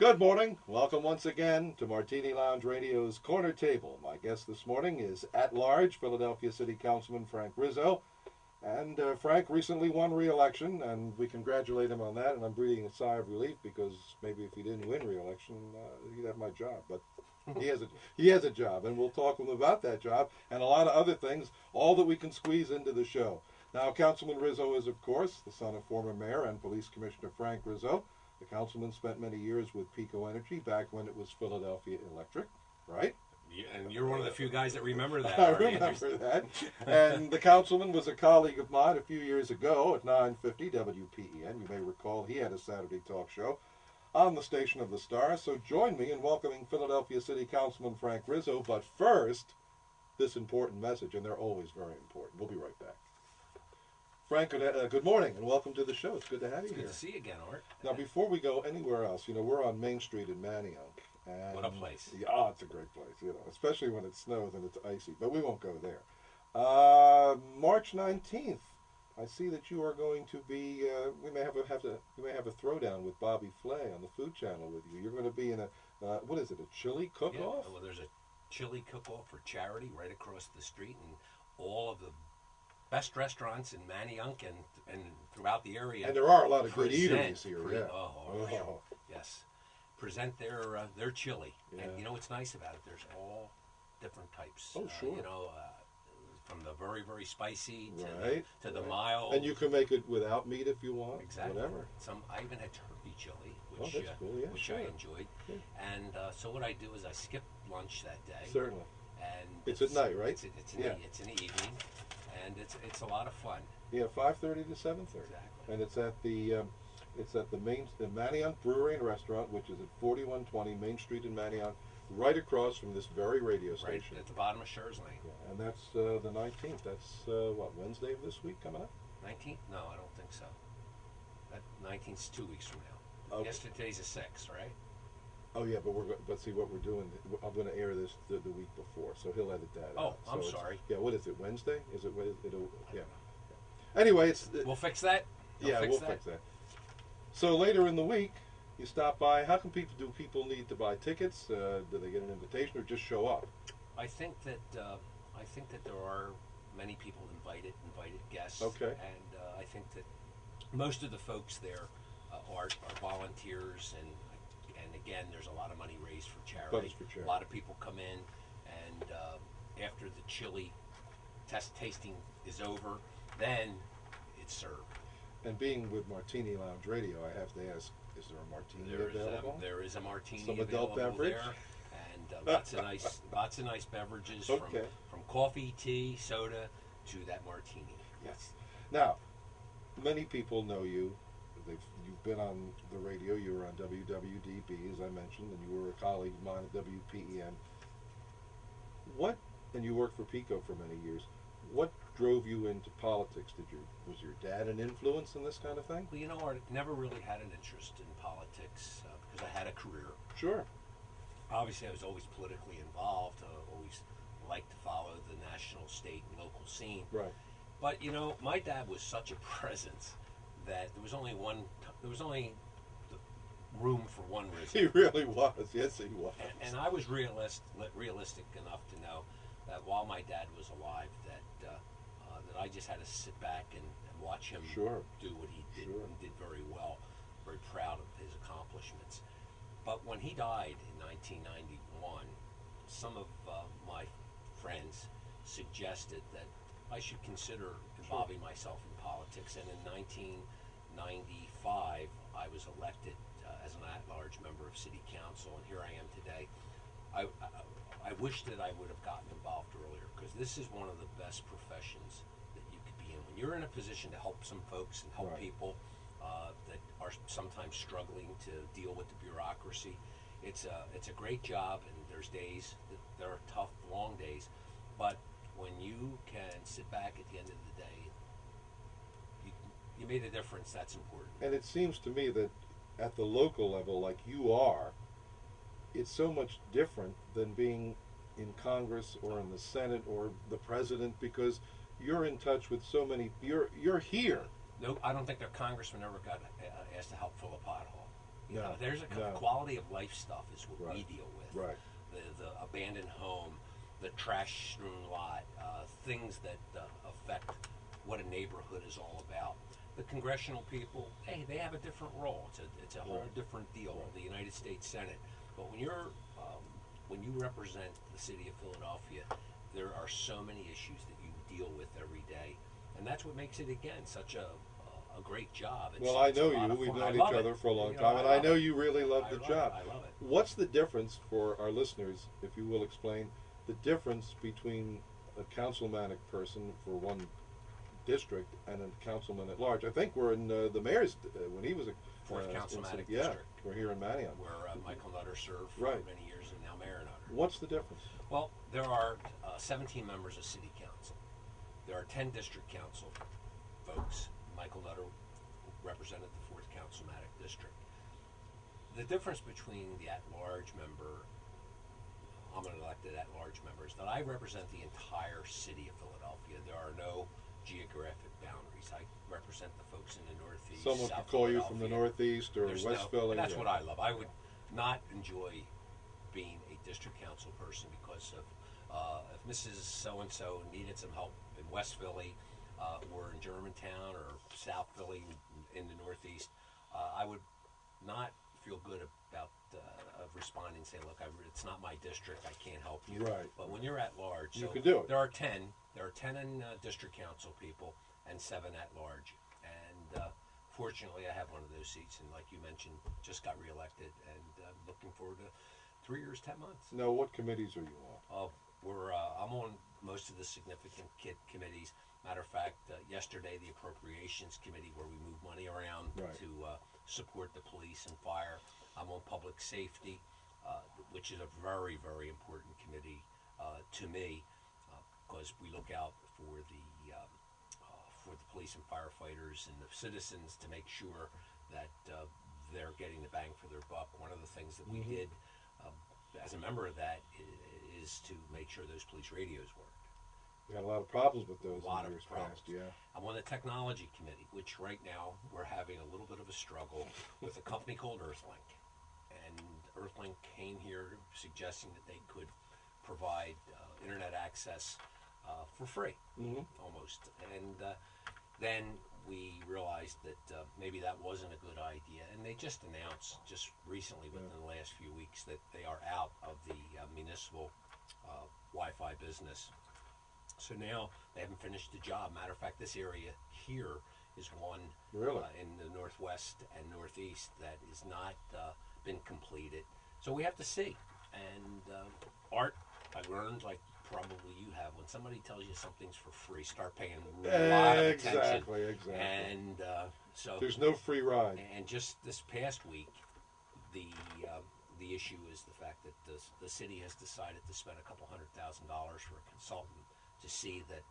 Good morning. Welcome once again to Martini Lounge Radio's Corner Table. My guest this morning is at-large Philadelphia City Councilman Frank Rizzo. And Frank recently won re-election, and we congratulate him on that. And I'm breathing a sigh of relief because maybe if he didn't win re-election, he'd have my job. But he has a job, and we'll talk to him about that job and a lot of other things, all that we can squeeze into the show. Now, Councilman Rizzo is, of course, the son of former Mayor and Police Commissioner Frank Rizzo. The councilman spent many years with Pico Energy back when it was Philadelphia Electric, right? Yeah, and you're one of the few guys that remember that. I remember that. And the councilman was a colleague of mine a few years ago at 950 WPEN. You may recall he had a Saturday talk show on the station of the Star. So join me in welcoming Philadelphia City Councilman Frank Rizzo. But first, this important message, and they're always very important. We'll be right back. Frank, good morning and welcome to the show. It's good to have you here. Good to see you again, Art. Now, before we go anywhere else, we're on Main Street in Manayunk. And what a place. Yeah, it's a great place, especially when it snows and it's icy, but we won't go there. March 19th, I see that you are going to be, we may have a throwdown with Bobby Flay on the Food Channel with you. You're going to be in what is it, a chili cook-off? Yeah, well, there's a chili cook-off for charity right across the street, and all of the best restaurants in Manayunk and throughout the area. And there are a lot of good eateries here, yeah. Yes. Present their chili. Yeah. And you know what's nice about it? There's all different types. Oh, sure. From the very, very spicy to the right. mild. And you can make it without meat if you want. Exactly. Whatever. I even had turkey chili, which, that's cool. Yeah, which sure. I enjoyed. Yeah. And so what I do is I skip lunch that day. Certainly. And it's at night, right? It's in the evening. And it's a lot of fun. Yeah, 5:30 to 7:30. Exactly. And it's at the Manayunk Brewery and Restaurant, which is at 4120 Main Street in Manayunk, right across from this very radio station. Right at the bottom of Schurz Lane. Yeah, and that's the 19th. That's Wednesday of this week coming up? 19th? No, I don't think so. That 19th's 2 weeks from now. Okay. Yesterday's the 6th, right? Oh yeah, but see what we're doing. I'm going to air this the week before, so he'll edit that out. Oh, I'm sorry. Yeah, what is it? Wednesday? Is it? Yeah. Anyway, we'll fix that. We'll fix that. So later in the week, you stop by. How can people need to buy tickets? Do they get an invitation or just show up? I think that there are many people invited guests. Okay. And I think that most of the folks there are volunteers and again, there's a lot of money raised for charity. A lot of people come in, and after the chili tasting is over, then it's served. And being with Martini Lounge Radio, I have to ask: is there a martini available? There is a martini. Some adult beverage. There, and lots of nice beverages from coffee, tea, soda to that martini. Yes. Now, many people know you. You've been on the radio. You were on WWDB, as I mentioned, and you were a colleague of mine at WPEN. And you worked for Pico for many years. What drove you into politics? Was your dad an influence in this kind of thing? Well, I never really had an interest in politics because I had a career. Sure. Obviously, I was always politically involved. I always liked to follow the national, state, and local scene. Right. But my dad was such a presence that there was only room for one Rizzo. He really was. Yes, he was. And I was realistic enough to know that while my dad was alive, that I just had to sit back and watch him do what he did and did very well. Very proud of his accomplishments. But when he died in 1991, some of my friends suggested that I should consider involving myself in politics, and in 1995 I was elected as an at-large member of City Council, and here I am today. I wish that I would have gotten involved earlier, because this is one of the best professions that you could be in. When you're in a position to help some folks and help people that are sometimes struggling to deal with the bureaucracy, it's a great job, and there's days that there are tough, long days, but when you can sit back at the end of the day, you made a difference. That's important. And it seems to me that at the local level, like you are, it's so much different than being in Congress or in the Senate or the president, because you're in touch with so many. You're here. No, I don't think their congressman ever got asked to help fill a pothole. You No, know, there's no. the quality of life stuff is what we Right. deal with. Right. The abandoned home, the trash strewn lot, things that affect what a neighborhood is all about. The congressional people, hey, they have a different role. It's a whole Right. different deal. Right. The United States Senate. But when you represent the city of Philadelphia, there are so many issues that you deal with every day, and that's what makes it again such a great job. Well, I It's a know lot you. of We've fun. known I each love other it. for a long You know, time, and I love know it. you really love the love job. I love it. What's the difference for our listeners, if you will explain, the difference between a councilmanic person for one district and a councilman at large? I think we're in the mayor's, when he was a... Fourth councilmanic yeah, district. we're here in Manioc. Where Michael Nutter served for Right. many years, and now Mayor Nutter. What's the difference? Well, there are 17 members of City Council. There are 10 District Council folks. Michael Nutter represented the 4th Councilmanic District. The difference between the at-large member, I'm an elected at-large member, is that I represent the entire city of Philadelphia. There are no geographic boundaries. I represent the folks in the Northeast, Someone South could call you from the Philadelphia. Northeast or There's West no, Philly. and that's yeah. what I love. I would not enjoy being a district council person because of if Mrs. So-and-so needed some help in West Philly or in Germantown or South Philly in the Northeast, I would not feel good about responding and say, look, it's not my district, I can't help you. Right. But when you're at large, You so can do it. There are 10 in district council people and 7 at large. And fortunately, I have one of those seats, and like you mentioned, just got reelected, and looking forward to 3 years, 10 months. Now, what committees are you on? I'm on most of the significant committees. Matter of fact, yesterday the Appropriations Committee, where we move money around Right. to support the police and fire. I'm on Public Safety, which is a very, very important committee to me, because we look out for the police and firefighters and the citizens to make sure that they're getting the bang for their buck. One of the things that we did as a member of that is to make sure those police radios work. We had a lot of problems with those A lot in of years problems. past. Yeah. I'm on the Technology Committee, which right now we're having a little bit of a struggle with a company called Earthlink. And Earthlink came here suggesting that they could provide internet access for free, almost. And then we realized that maybe that wasn't a good idea. And they just announced just recently, within the last few weeks, that they are out of the municipal Wi-Fi business. So now they haven't finished the job. Matter of fact, this area here is one Really? in the northwest and northeast that is not been completed. So we have to see. And Art, I learned, like probably you have, when somebody tells you something's for free, start paying a lot of attention. Exactly. And so There's no free ride. and just this past week, the issue is the fact that the city has decided to spend a couple $100,000 for a consultant to see that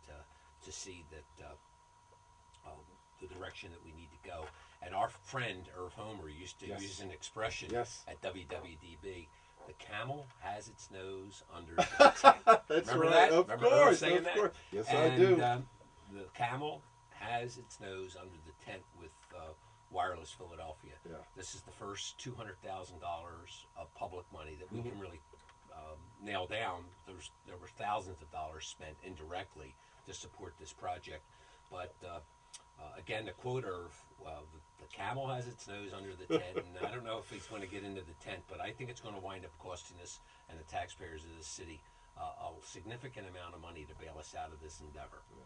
the direction that we need to go. And our friend Irv Homer used to Yes. use an expression Yes. at WWDB: "The camel has its nose under the tent." That's Remember right. that? Of Remember Irv course. saying Of that? course. Yes, And, I do. The camel has its nose under the tent with Wireless Philadelphia. Yeah. This is the first $200,000 of public money that we can really nail down. There were thousands of dollars spent indirectly to support this project, but again, the quote of the camel has its nose under the tent, and I don't know if he's going to get into the tent, but I think it's going to wind up costing us and the taxpayers of this city a significant amount of money to bail us out of this endeavor. Yeah.